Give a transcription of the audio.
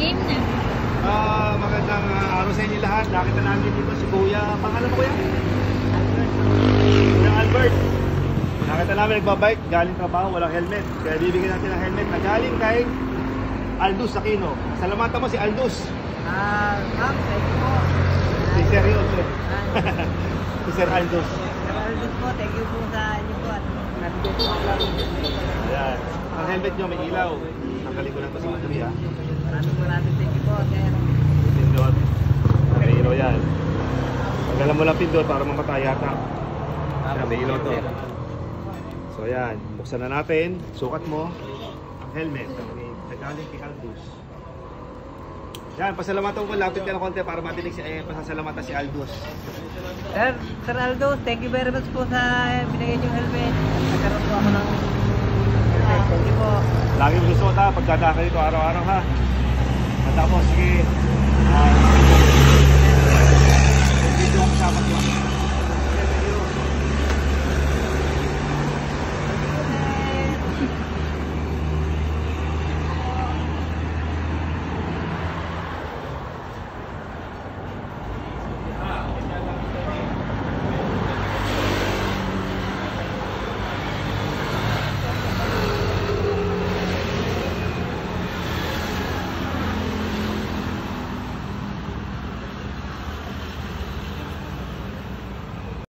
Game na. Magandang araw sa inyo lahat. Nakita namin dito si Kuya. Pangalan mo Kuya? Kuya Albert. Nakita namin nagbabike, galing trabaho, walang helmet. Kaya bibigyan natin ng helmet na galing kay Aldous Aquino. Salamatan mo si Aldous. Ma'am, thank you po. Si seryoso. Si Sir Aldous. Sir Aldous po, thank you po sa inyo po at nandito po ang laro. Ayan. Ang helmet nyo may ilaw. Tanggalin ko lang ito sa battery ha. Maraming thank you po, sir. Pindot. May ilaw yan. Pagdalan mo lang pindot para mamatay yata. Ayan, may ilaw to. So ayan, buksan na natin. Sukat mo ang helmet. Nagaling kay Aldous. Yan, pasalamatan ko. Lapit ka ng konti para matinig pasasalamatan si Aldous. Sir Aldous, thank you very much po sa binigay niyong helmet. Nagkaroon po ako ng helmet. Thank you po. Lagi mo susuot ha, pagkadaka dito araw-araw ha. At tapos, sige.